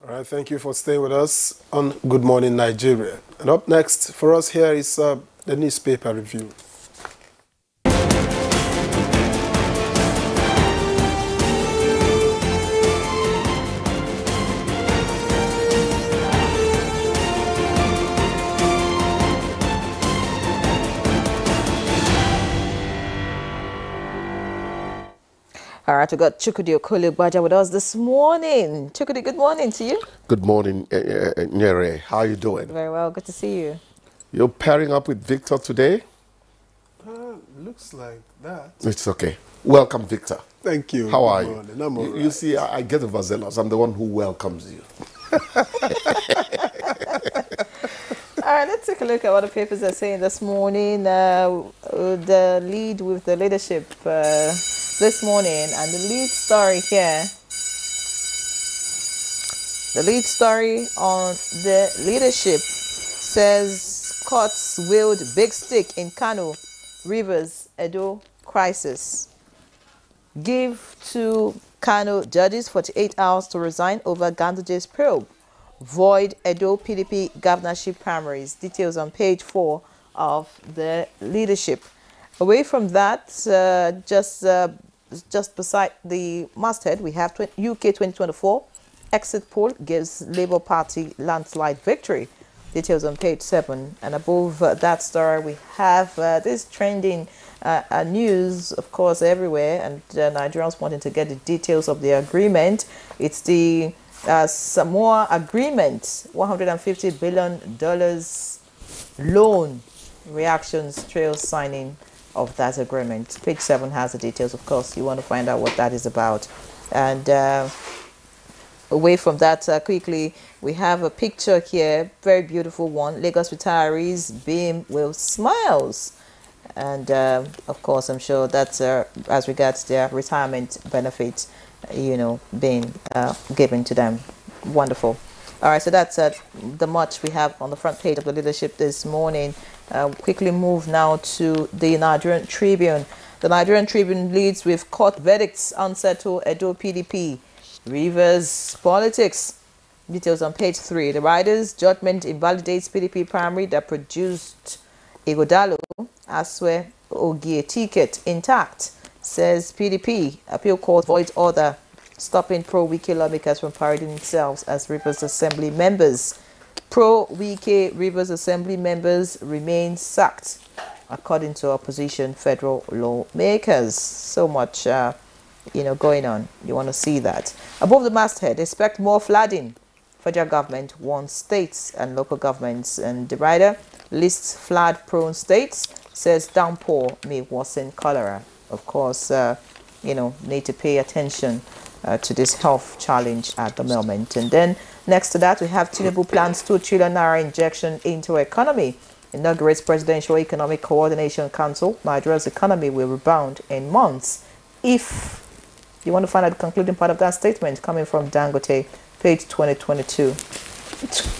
All right, thank you for staying with us on Good Morning Nigeria. And up next for us here is the newspaper review. All right, we got Chukwudi Okolie-Gbaja with us this morning. Chukwudi, good morning to you. Good morning, Nyere. How are you doing? Very well, good to see you. You're pairing up with Victor today? Looks like that. It's okay. Welcome, Victor. Thank you. How are Good you? morning. I'm all right. You see, I get overzealous. I'm the one who welcomes you. All right, let's take a look at what the papers are saying this morning. The lead with the leadership this morning, and the lead story here. The lead story on the leadership says courts wield big stick in Kano, Rivers, Edo crisis. Give to Kano judges 48 hours to resign over Ganduje's probe. Void Edo PDP governorship primaries. Details on page 4 of the leadership. Away from that, just beside the masthead, we have UK 2024 exit poll gives Labour Party landslide victory. Details on page 7. And above that story, we have this trending news, of course, everywhere, and Nigerians wanting to get the details of the agreement. It's the Samoa agreement, $150 billion loan. Reactions trail signing of that agreement. Page 7 has the details, of course. You want to find out what that is about. And away from that, quickly, we have a picture here, very beautiful one. Lagos retirees beam with smiles. And of course, I'm sure that's as regards their retirement benefits, being given to them. Wonderful. All right, so that's the much we have on the front page of the leadership this morning. Quickly move now to the Nigerian Tribune. The Nigerian Tribune leads with court verdicts unsettle Edo PDP. Rivers politics. Details on page 3. The riders' judgment invalidates PDP primary that produced Igodalo Aswe Ogie ticket intact, says PDP. Appeal court voids order stopping pro-Wike lawmakers from parading themselves as Rivers Assembly members. Pro-Wike Rivers Assembly members remain sacked, according to opposition federal lawmakers. So much, going on. You want to see that. Above the masthead, expect more flooding. Federal government warns states and local governments. And the rider lists flood-prone states, says downpour may worsen cholera. Of course, need to pay attention to this health challenge at the moment. And then next to that, we have Tinubu plans 2 trillion naira injection into economy. Inaugurates Presidential Economic Coordination Council. Nigeria's economy will rebound in months. If you want to find out the concluding part of that statement coming from Dangote, page 2022.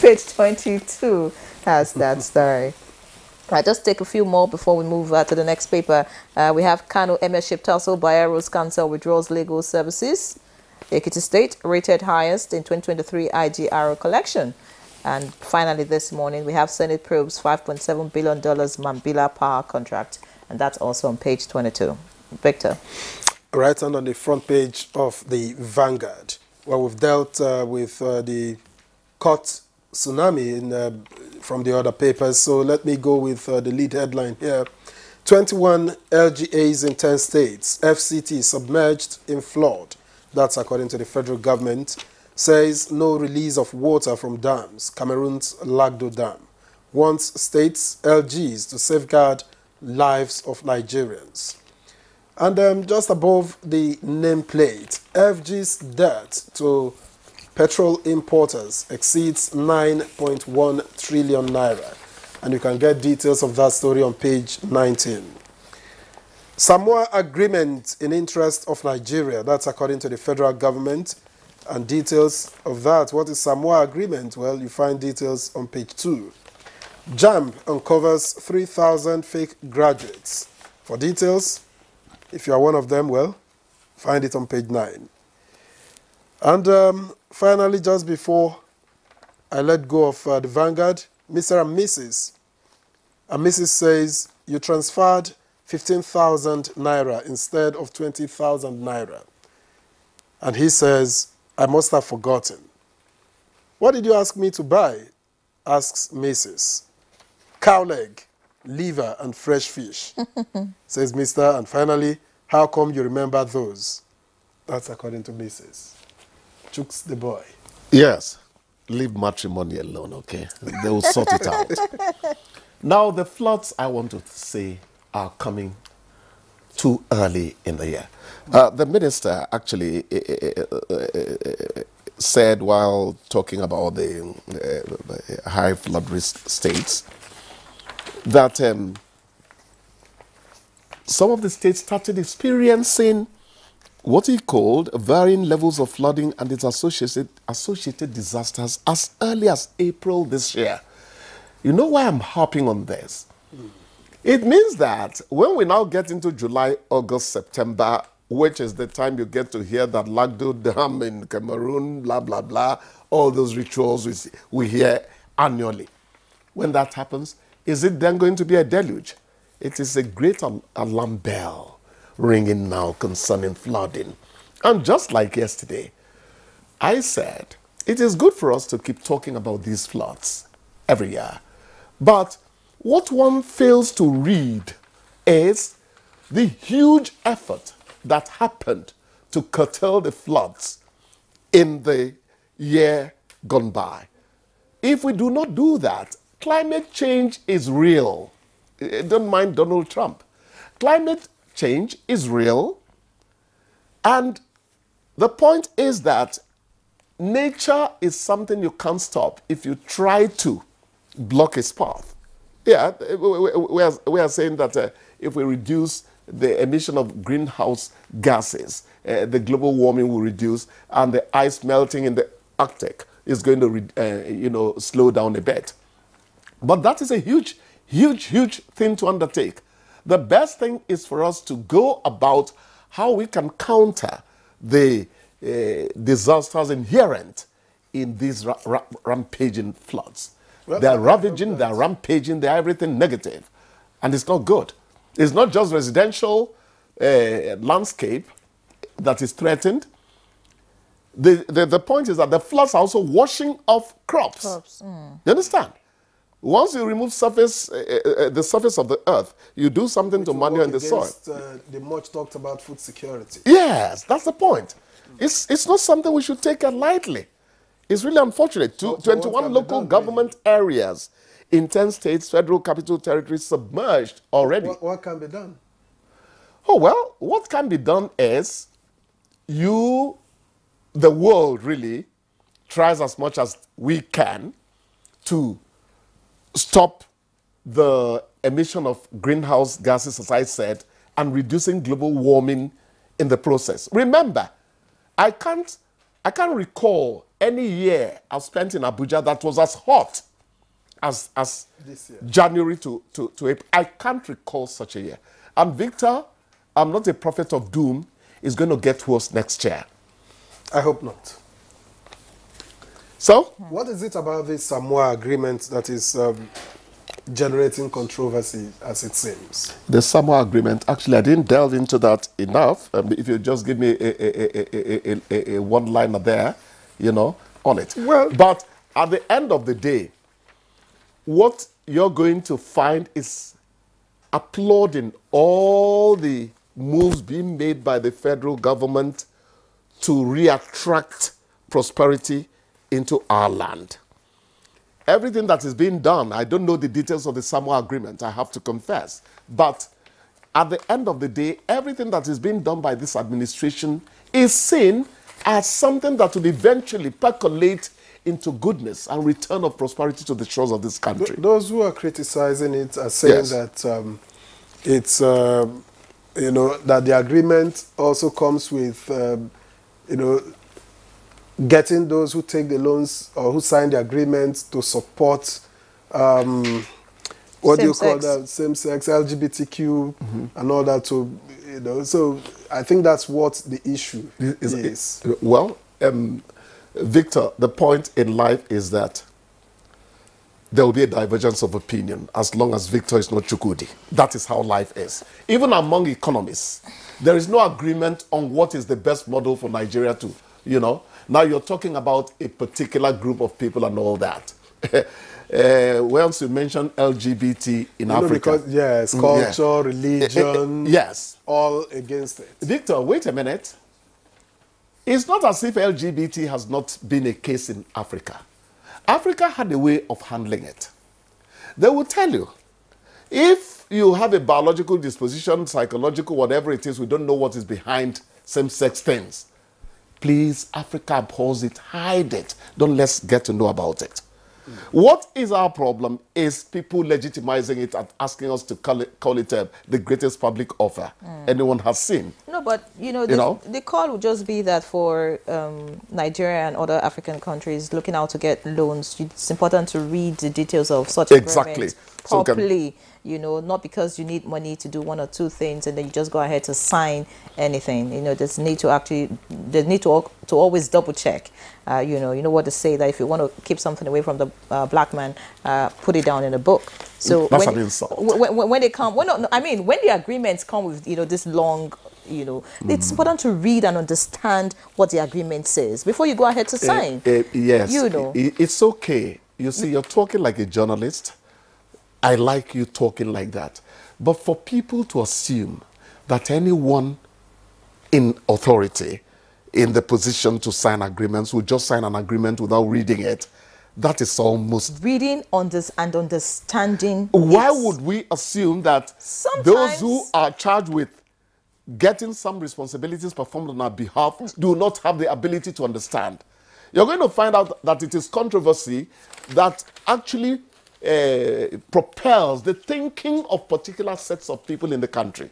Page 22 has that story. Right, just take a few more before we move to the next paper. We have Kano Emirship tussle. Bayero's Council withdraws legal services. Ekiti State rated highest in 2023 IGRO collection. And finally this morning, we have Senate probes $5.7 billion Mambila power contract. And that's also on page 22. Victor. Right, and on the front page of the Vanguard, where we've dealt with the court tsunami from the other papers. So let me go with the lead headline here. 21 LGAs in 10 states, FCT submerged in flood. That's according to the federal government. Says no release of water from dams. Cameroon's Lagdo Dam wants states LGs to safeguard lives of Nigerians. And just above the nameplate, FG's debt to petrol importers exceeds 9.1 trillion naira. And you can get details of that story on page 19. Samoa agreement in interest of Nigeria. That's according to the federal government. And details of that. What is Samoa agreement? Well, you find details on page 2. JAMB uncovers 3,000 fake graduates. For details, if you are one of them, well, find it on page 9. And finally, just before I let go of the Vanguard, Mr. and Mrs. And Mrs. says, you transferred 15,000 naira instead of 20,000 naira. And he says, I must have forgotten. What did you ask me to buy? Asks Mrs. Cow leg, liver, and fresh fish, says Mr. And finally, how come you remember those? That's according to Mrs. Chooks the boy. Yes. Leave matrimony alone, okay? They will sort it out. Now, the floods, I want to say, are coming too early in the year. The minister actually said while talking about the high flood risk states that some of the states started experiencing what he called varying levels of flooding and its associated disasters as early as April this year. You know why I'm harping on this? It means that when we now get into July, August, September, which is the time you get to hear that Lagdo Dam in Cameroon, blah, blah, blah, all those rituals we hear annually. When that happens, is it then going to be a deluge? It is a great alarm bell ringing now concerning flooding. And just like yesterday, I said, it is good for us to keep talking about these floods every year. But what one fails to read is the huge effort that happened to curtail the floods in the year gone by. If we do not do that, climate change is real. Don't mind Donald Trump. Climate change is real. And the point is that nature is something you can't stop if you try to block its path. Yeah, we are saying that if we reduce the emission of greenhouse gases, the global warming will reduce, and the ice melting in the Arctic is going to, slow down a bit. But that is a huge, huge, huge thing to undertake. The best thing is for us to go about how we can counter the disasters inherent in these rampaging floods. Well, they're ravaging, they're rampaging, they're everything negative. And it's not good. It's not just residential landscape that is threatened. The point is that the floods are also washing off crops. You understand? Once you remove the surface of the earth, you do something to manure in the soil. The much talked about food security. Yes, that's the point. It's not something we should take lightly. It's really unfortunate. 21 local government areas in 10 states, federal capital territories submerged already. What can be done? Oh, well, what can be done is the world really tries as much as we can to stop the emission of greenhouse gases, as I said, and reducing global warming in the process. Remember, I can't recall any year I've spent in Abuja that was as hot as this year. January to April. I can't recall such a year. And Victor, I'm not a prophet of doom, is going to get worse next year. I hope not. So? What is it about this Samoa agreement that is generating controversy, as it seems? The Samoa agreement, actually, I didn't delve into that enough. If you just give me a one-liner there, on it. Well, but at the end of the day, what you're going to find is applauding all the moves being made by the federal government to reattract prosperity into our land. Everything that is being done, I don't know the details of the Samoa agreement, I have to confess. But at the end of the day, everything that is being done by this administration is seen as something that will eventually percolate into goodness and return of prosperity to the shores of this country. Those who are criticizing it are saying that it's, that the agreement also comes with, getting those who take the loans or who sign the agreement to support, what do you call that, same-sex, LGBTQ, and all that. So I think that's what the issue is. Well, Victor, the point in life is that there will be a divergence of opinion as long as Victor is not Chukudi. That is how life is. Even among economists, there is no agreement on what is the best model for Nigeria to, you know. Now you're talking about a particular group of people and all that. Once you mention LGBT in Africa. Because, yes, culture, religion, yes, all against it. Victor, wait a minute. It's not as if LGBT has not been a case in Africa. Africa had a way of handling it. They will tell you, if you have a biological disposition, psychological, whatever it is, we don't know what is behind same-sex things. Please, Africa abhors it, hide it. Don't let's get to know about it. What is our problem is people legitimizing it and asking us to call it the greatest public offer anyone has seen. No, but, the call would just be that for Nigeria and other African countries looking out to get loans, it's important to read the details of such agreements properly. Not because you need money to do one or two things and then you just go ahead to sign anything. There's need to always double check. You know what to say, that if you want to keep something away from the black man, put it down in a book. So that's an insult. When they come, when the agreements come with this long, it's important to read and understand what the agreement says before you go ahead to sign. Yes, it's okay. You see, you're talking like a journalist. I like you talking like that. But for people to assume that anyone in authority, in the position to sign agreements, will just sign an agreement without reading it, that is almost... Reading and understanding. Why would we assume that those who are charged with getting some responsibilities performed on our behalf do not have the ability to understand? You're going to find out that it is controversy that actually propels the thinking of particular sets of people in the country.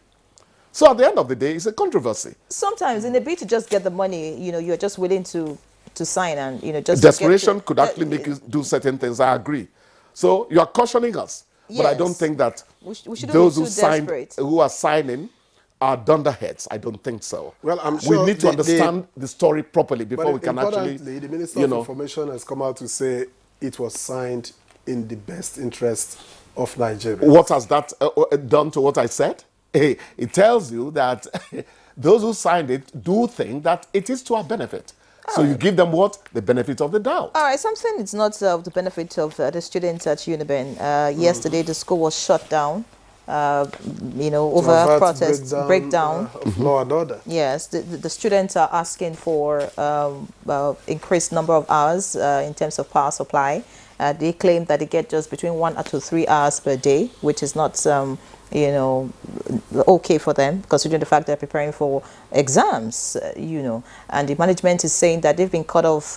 So at the end of the day, it's a controversy. Sometimes in a bid to just get the money, you're just willing to sign and, just... Desperation could actually make you do certain things, I agree. So you're cautioning us. Yes. But I don't think that those who are signing are dunderheads. I don't think so. Well, I'm sure we need to understand the story properly before we can actually... the Minister of Information has come out to say it was signed in the best interest of Nigeria. What has that done to what I said? It tells you that those who signed it do think that it is to our benefit. So you give them what? The benefit of the doubt. All right, something it's not of the benefit of the students at Uniben. Yesterday, the school was shut down, over protest breakdown of law and order. Yes, the students are asking for increased number of hours in terms of power supply. They claim that they get just between 1 to 3 hours per day, which is not, okay for them, considering the fact they're preparing for exams, And the management is saying that they've been cut off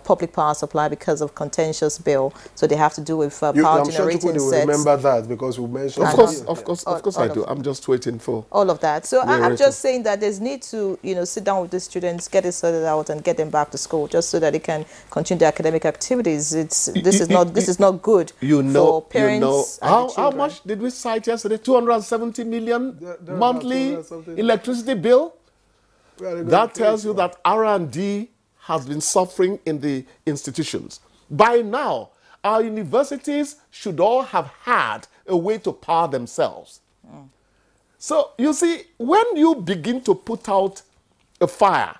public power supply because of contentious bill, so they have to do with power generating sets. You remember that because we mentioned. Of course, I do. I'm just waiting for all of that. So I'm just saying that there's need to, sit down with the students, get it sorted out, and get them back to school, just so that they can continue their academic activities. This is not good for parents. How much did we cite yesterday? 270 million monthly electricity bill. That tells you that R&D has been suffering in the institutions. By now, our universities should all have had a way to power themselves. So, you see, when you begin to put out a fire,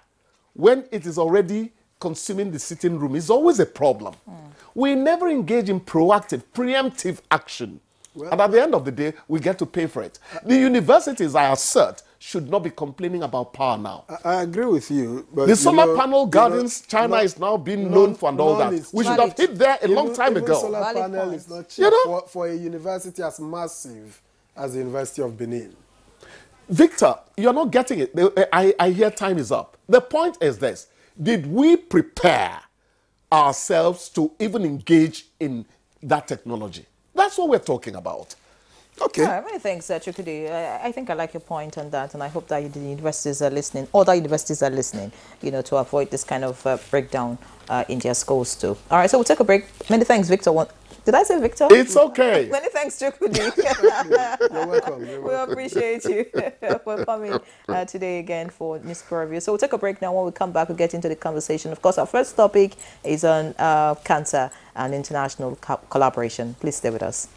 when it is already consuming the sitting room, it's always a problem. We never engage in proactive, preemptive action. Well, and at the end of the day, we get to pay for it. The universities, I assert, should not be complaining about power now. I agree with you. But the solar panel gardens, China is now being known for and all that. We should have hit there a long time ago. Solar panel is not cheap for a university as massive as the University of Benin. Victor, you're not getting it. I hear time is up. The point is this. Did we prepare ourselves to even engage in that technology? That's what we're talking about. Okay. All right, many thanks, Chukudi. I think I like your point on that, and I hope that the universities are listening, other universities are listening, to avoid this kind of breakdown in their schools too. All right, so we'll take a break. Many thanks, Victor. Did I say Victor? It's okay. Many thanks, Chukudi. You're welcome. You're We welcome. appreciate you for coming today again for News Preview. So we'll take a break now. When we come back, we'll get into the conversation. Of course, our first topic is on cancer and international collaboration. Please stay with us.